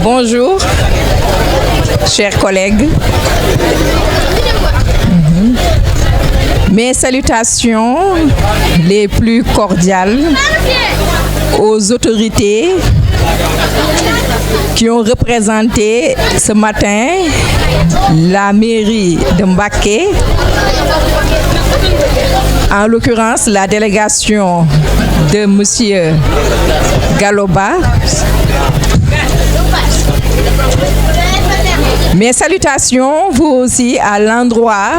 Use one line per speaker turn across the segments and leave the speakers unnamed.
Bonjour, chers collègues. Mes salutations les plus cordiales aux autorités qui ont représenté ce matin la mairie de Mbacké, en l'occurrence la délégation de Monsieur Galoba. Mes salutations, vous aussi, à l'endroit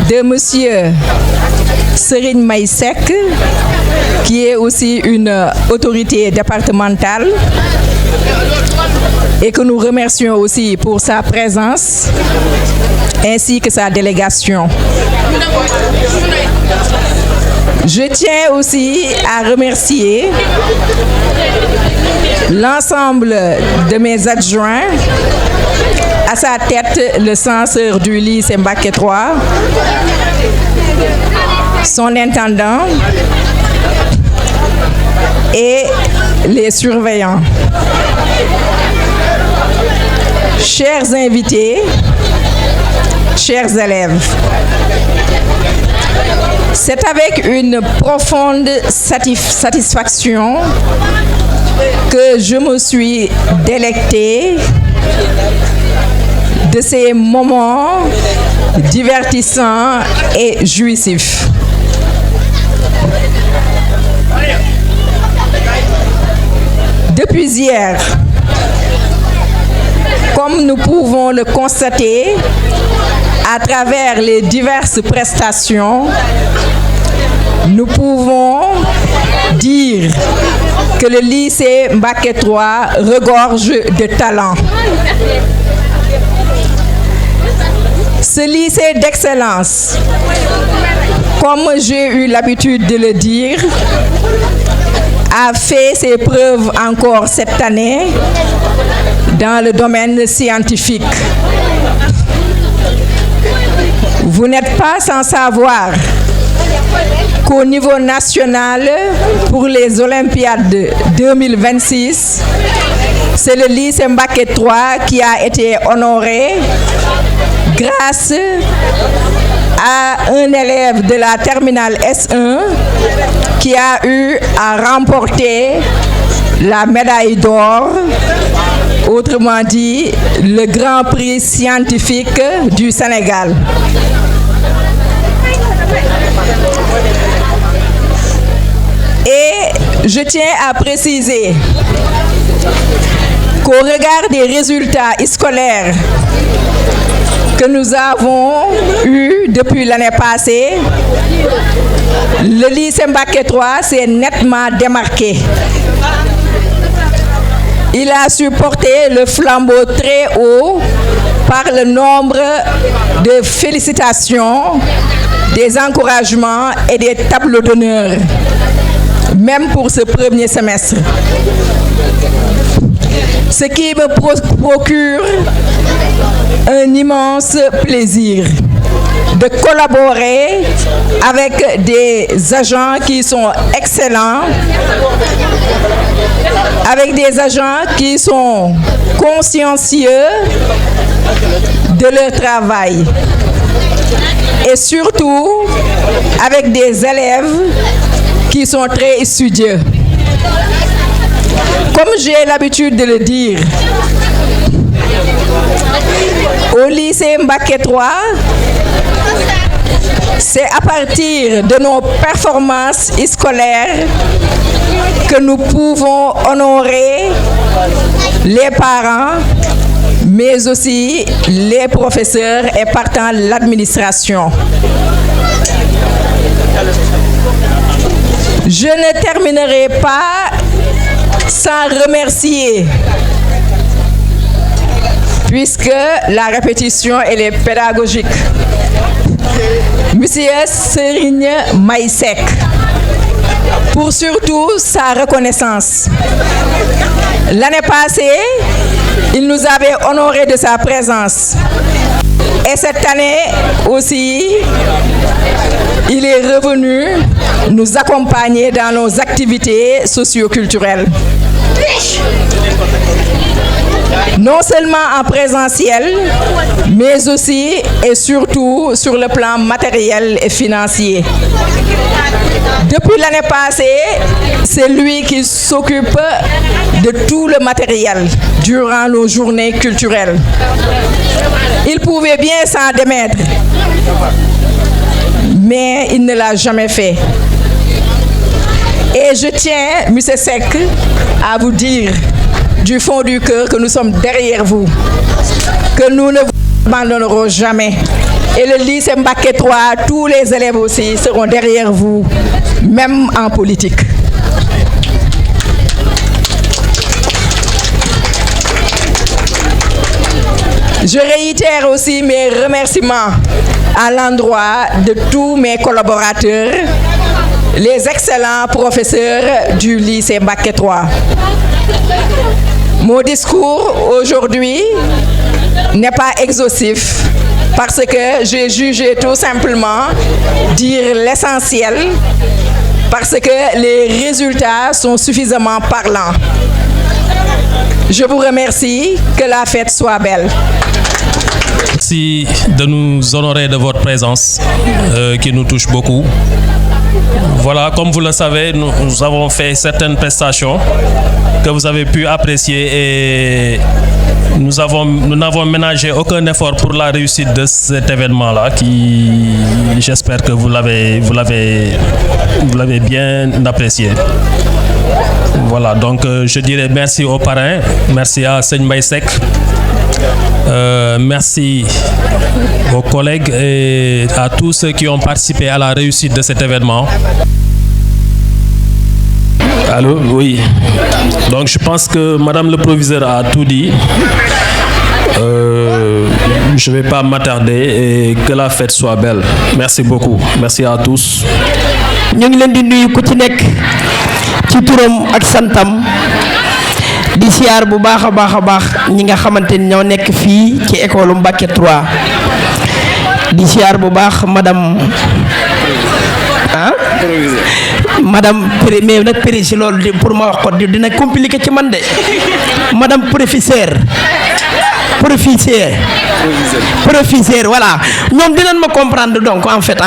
de Monsieur Serigne May Seck, qui est aussi une autorité départementale et que nous remercions aussi pour sa présence ainsi que sa délégation. Je tiens aussi à remercier l'ensemble de mes adjoints, à sa tête le censeur du lycée Mbacké 3, son intendant et les surveillants. Chers invités, chers élèves, c'est avec une profonde satisfaction que je me suis délectée de ces moments divertissants et jouissifs. Depuis hier, comme nous pouvons le constater à travers les diverses prestations, nous pouvons dire que le lycée Mbacké 3 regorge de talent. Ce lycée d'excellence, comme j'ai eu l'habitude de le dire, a fait ses preuves encore cette année dans le domaine scientifique. Vous n'êtes pas sans savoir qu'au niveau national, pour les Olympiades 2026, c'est le lycée Mbacké 3 qui a été honoré grâce à un élève de la terminale S1 qui a eu à remporter la médaille d'or, autrement dit le Grand Prix scientifique du Sénégal. Et je tiens à préciser qu'au regard des résultats scolaires que nous avons eus depuis l'année passée, le lycée Mbacké 3 s'est nettement démarqué. Il a su porter le flambeau très haut par le nombre de félicitations, des encouragements et des tableaux d'honneur, même pour ce premier semestre. Ce qui me procure un immense plaisir de collaborer avec des agents qui sont excellents, avec des agents qui sont consciencieux de leur travail et surtout avec des élèves qui sont très studieux. Comme j'ai l'habitude de le dire, au lycée Mbacké 3, c'est à partir de nos performances scolaires que nous pouvons honorer les parents, mais aussi les professeurs et partant l'administration. Je ne terminerai pas sans remercier, puisque la répétition elle est pédagogique, Monsieur Serigne May Seck, pour surtout sa reconnaissance. L'année passée, il nous avait honoré de sa présence. Et cette année aussi, il est revenu nous accompagner dans nos activités socio-culturelles. Non seulement en présentiel, mais aussi et surtout sur le plan matériel et financier. Depuis l'année passée, c'est lui qui s'occupe de tout le matériel durant nos journées culturelles. Il pouvait bien s'en démettre, mais il ne l'a jamais fait. Et je tiens, M. Seck, à vous dire du fond du cœur que nous sommes derrière vous, que nous ne vous abandonnerons jamais. Et le lycée Mbacké 3, tous les élèves aussi seront derrière vous, même en politique. Je réitère aussi mes remerciements à l'endroit de tous mes collaborateurs, les excellents professeurs du lycée Mbacké 3. Mon discours aujourd'hui n'est pas exhaustif parce que j'ai jugé tout simplement dire l'essentiel parce que les résultats sont suffisamment parlants. Je vous remercie, que la fête soit belle.
Merci de nous honorer de votre présence qui nous touche beaucoup. Voilà, comme vous le savez, nous avons fait certaines prestations que vous avez pu apprécier et nous n'avons ménagé aucun effort pour la réussite de cet événement-là qui, j'espère que vous l'avez bien apprécié. Voilà, donc je dirais merci aux parrains, merci à Seigne Mbaye Seck, merci aux collègues et à tous ceux qui ont participé à la réussite de cet événement. Allô, oui. Donc je pense que Madame le proviseur a tout dit. Je ne vais pas m'attarder et que la fête soit belle. Merci beaucoup. Merci à tous.
ñu ngi leen di nuyu ku ci nekk ci turam ak santam di siyaar bu baax a baax ñi nga xamante ni ñoo nekk fii ci école Mbacké 3 di siyaar bu baax madame madame mais nag prési loolu pour ma wax ko dina compliqué ci man de madame professeur voilà ñoom dinañ ma comprendre donc en fait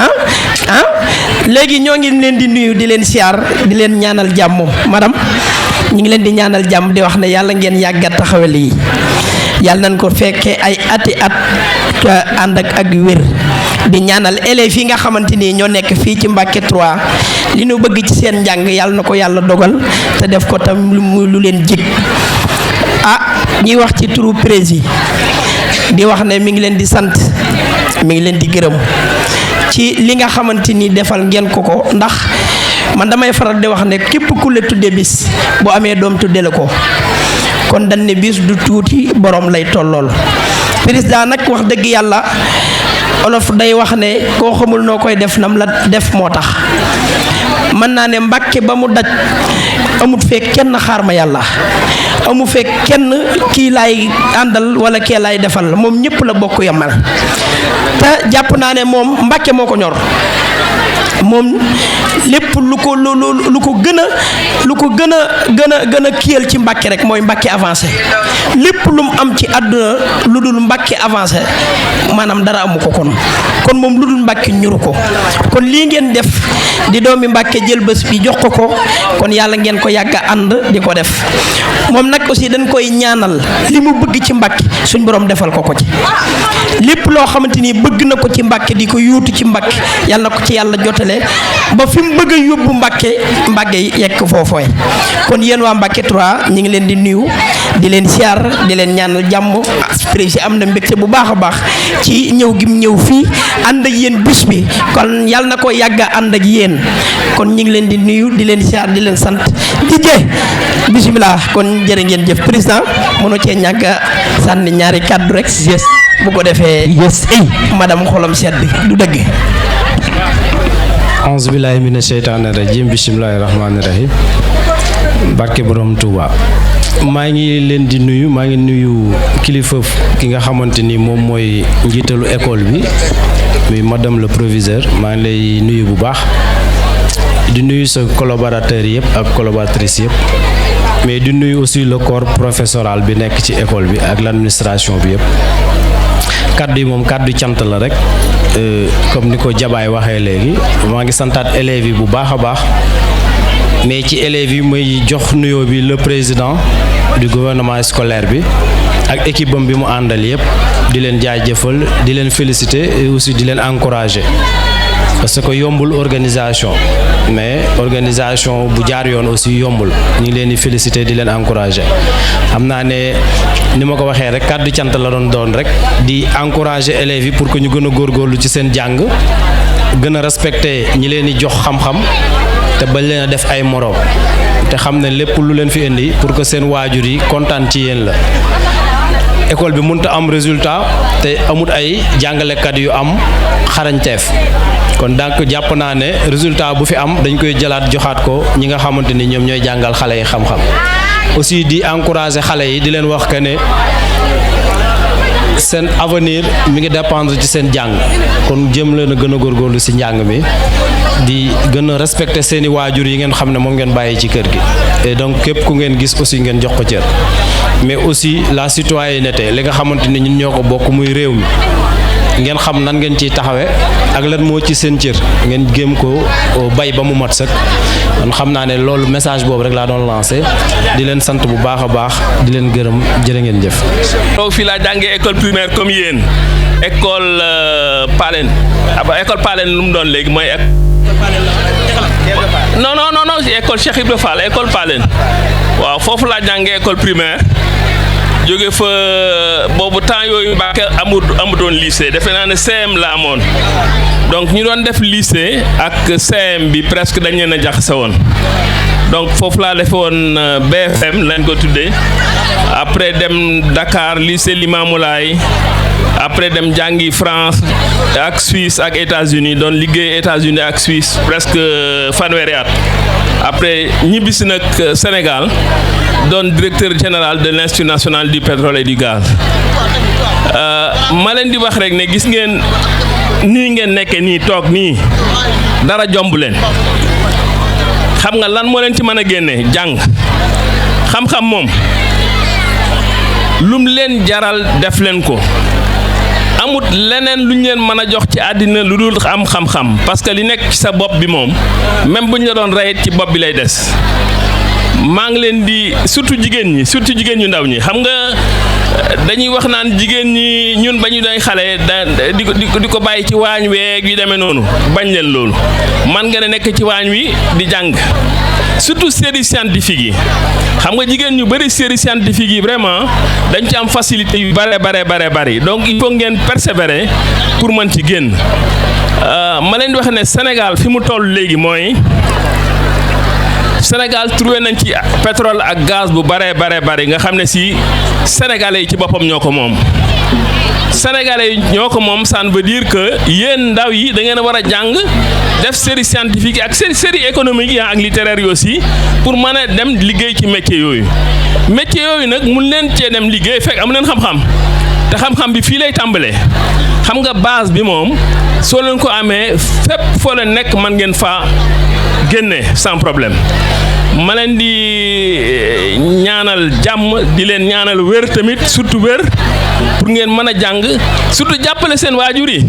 léegi ñoo ngi leen di nuyu di leen siyaar di leen ñaanal jàmm madame ñu ngi leen di ñaanal jàmm di wax ne yàlla ngeen yàggat taxawal yi yàlla nañ ko fekkee ay ati at ànd ak wér di ñaanal élèves yi nga xamante ni ñoo nekk fii ci Mbacké 3 li ñu bëgg ci seen njàng yàlla na ko yàlla dogal te def ko tam lu leen jig ñuy wax ci turu prési di wax ne mi ngi leen di sant mi ngi leen di gërëm ci li nga xamante ni defal ngeen ko ndax man damay faral di wax ne képp ku la tudde bis bu amee doom tudde la ko kon dañ ne bis du tuuti borom lay tollool président nag wax dëgg yàlla olof day wax ne koo xamul noo koy def nam la def moo tax mën naa ne Mbacké ba mu daj amut fekk kenn xaar ma yàlla amu fekk kenn kii laay àndal wala kee laay defal moom ñëpp la bokk yamal te jàpp naa ne moom Mbacké moo ko ñor moom lépp lu ko gën a kiyal ci Mbacké rek mooy Mbacké avancé lépp lu mu am ci àdduna lu dul Mbacké avancé maanaam dara amu ko kon moom lu dul Mbacké ñuru ko kon lii ngeen def di doomi Mbacké jël bés bi jox ko kon yàlla ngeen ko yàgg a ànd di ko def moom nag aussi dañ koy ñaanal li mu bëgg ci Mbacké suñ borom defal ko ci lépp loo xamante ni bëgg na ko ci Mbacké di ko yuutu ci Mbacké yàlla na ko ci yàlla jotale ba fi mu bëgg a yóbbu Mbacké yekk foofooy kon yéen waa Mbacké 3 ñi ngi leen di nuyu di leen siyaar di leen ñaanal jàmm président am na mbégte bu baax a baax ci ñëw gi mu ñëw fii ànd ak yéen bis bi kon yàlla na ko yàgg a ànd ak yéen kon ñi ngi leen di nuyu di leen siyaar di leen sant di bismillah kon jërë ngeen jëf président mënoo cee ñàkk a sànni ñaari kàddu rek yes bu ko defee yes madame xolam sedd du dëgg.
auzu billahi mina sheytaani rajim bismillahi rahmaani rahim barke borom Touba maa ngi leen di nuyu maa ngi nuyu kilifa ki nga xamante ni moom mooy njiitalu école bi muy madame le proviseur maa ngi lay nuyu bu baax di nuyu sa collaborateurs yëpp ak collaboratrices yëpp mais di nuyu aussi le corps professoral bi nekk ci école bi ak l'administration bi yëpp kaddu yi moom kaddu cant la rek comme ni ko Jabaay waxee léegi maa ngi santaat élèves yi bu baax a baax mais ci élèves yi muy jox nuyoo bi le président du gouvernement scolaire bi ak équipe bam bi mu àndal yëpp di leen jaajëfal di leen féliciter et aussi di leen encourager parce que yombul organisation mais organisation bu jaar yoon aussi yombul ñu ngi leen di féliciter di leen encourager xam naa ne ni ma ko waxee rek kàddu cant la doon rek di encourager élèves yi pour que ñu gën a góorgóorlu ci seen jàng gën a respecter ñi leen di jox xam-xam te bañ leen a def ay moroom te xam ne lépp lu leen fi indi pour que seen waajur yi kontaan ci yéen la. école bi mënut a am résultat te amut ay jàngalekat yu am xarañteef kon donc jàpp naa ne résultat bu fi am dañ koy jëlaat joxaat ko ñi nga xamante ni ñoom ñooy jàngal xale yi xam-xam aussi di encourager xale yi di leen wax que ne seen avenir mi ngi dépendre ci seen jàng kon jëm leen a gën a góorgóorlu ci njàng mi di gën a respecter seeni waajur yi ngeen xam ne moom ngeen bàyyi ci kër gi et donc képp ku ngeen gis aussi ngeen jox ko cër mais aussi la citoyenneté li nga xamante ni ñun ñoo ko bokk muy réew mi ngeen xam nan ngeen ciy taxawee ak lan moo ci seen cër ngeen géem ko bay ba mu mat sëkk man xam naa ne loolu message boobu rek laa doon lancé di leen sant bu baax a baax di leen gërëm jërë ngeen jëf.
donc fii laa jàngee école primaire comme yéen école Palen école Palen lu mu doon léegi mooy non école Cheikh Ibra Fall école Palen waaw foofu laa jàngee école primaire. jóge fa boobu temps yooyu Mbàkke amutoon lycée defe naa ne CM la amoon donc ñu doon def lycée ak CM bi presque dañ leen a jaxase woon donc foofu laa defe woon BFM lañ ko tuddee après dem Dakar lycée Limamoulaye après dem jàngi France ak Suisse ak États-Unis doon liggéey États-Unis ak Suisse presque fanweeri at après ñibbisi nag Sénégal doon directeur général de l'Institut national du pétrole et du gaz ma leen di wax rek ne gis ngeen nii ngeen nekke nii toog nii dara jomb leen xam nga lan moo leen ci mën a génne jàng xam-xam moom lum leen jaral def leen ko amut leneen lu ñu leen mën a jox ci àddina lu dul am xam-xam parce que li nekk ci sa bopp bi moom même bu ñu la doon reyit ci bopp bi lay des maa ngi leen di surtout jigéen ñu ndaw ñi xam nga dañuy wax naan jigéen ñi ñun ba ñu doy xale di ko bàyyi ci waañ weeg yu demee noonu bañ leen loolu man nga ne nekk ci waañ wi di jàng surtout série scientifique yi xam nga jigéen ñu bëri série scientifique yi vraiment dañ ci am facilité yu bare donc il faut ngeen persévérer pour mën ci génn ma leen di wax ne Sénégal fi mu toll léegi mooy Sénégal trouvé nañ ci pétrole ak gaz bu bare nga xam ne si sénégalais yi ci boppam ñoo ko moom sénégalais yi ñoo ko moom ça veut dire que yéen ndaw yi da ngeen a war a jàng def série scientifique yi ak série économique yi ak littéraire yi aussi pour mën a dem liggéey ci métier yooyu nag mun leen cee dem liggéey fekk amu leen xam-xam te xam-xam bi fii lay tàmbalee xam nga base bi moom soo leen ko amee fépp foo leen nekk man ngeen faa génne sans problème ma leen di ñaanal jàmm di leen ñaanal wér tamit surtout wér pour ngeen mën a jàng surtout jàppale seen waajur yi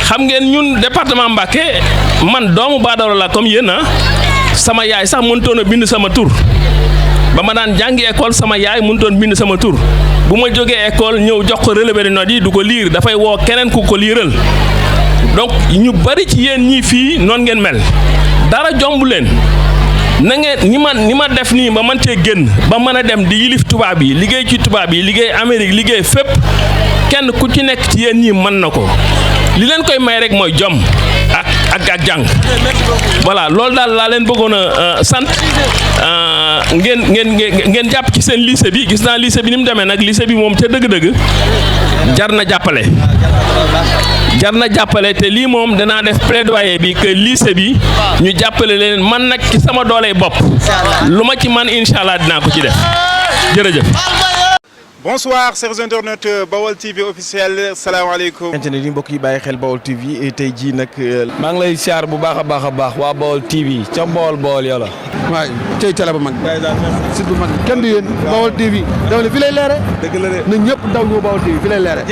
xam ngeen ñun département Mbacké man doomu baadoolo la comme yéen sama yaay sax mënutoon a bind sama tur ba ma daan jàngi école sama yaay mënutoon bind sama tur bu ma jógee école ñëw jox ko relevé de notes yi du ko liir dafay woo keneen ku ko liiral donc ñu bari ci yéen ñii fii noonu ngeen mel dara jomb leen na ngeen ni ma def nii ba mën cee génn ba mën a dem di yilif tubaab yi liggéey ci tubaab yi liggéey Amérique liggéey fépp kenn ku ci nekk ci yéen ñii mën na ko li leen koy may rek mooy jom ak jàng voilà loolu daal laa leen bëggoon a sant ngeen jàpp ci seen lycée bi gis naa lycée bi ni mu demee nag lycée bi moom ca dëgg-dëgg jar na jàppale te lii moom danaa def plaidoyer bi que lycée bi ñu jàppale leen man nag ci sama dooley bopp lu ma ci man incha allah dinaa ko ci def jërëjëf.
Bonsoir chers internautes Baol TV officiel salaamaaleykum.
internet yi mbokk yi bàyyi xel Baol TV tey jii nag.
maa ngi lay siyaar bu baax a baax waa Baol TV ca Baol yàlla.
waay tey télé bu mag. si bu mag kenn du yéen Baol TV. dama ne fi lay leere.
dëgg la de
na ñëpp daw ñëw Baol TV fi lay leere.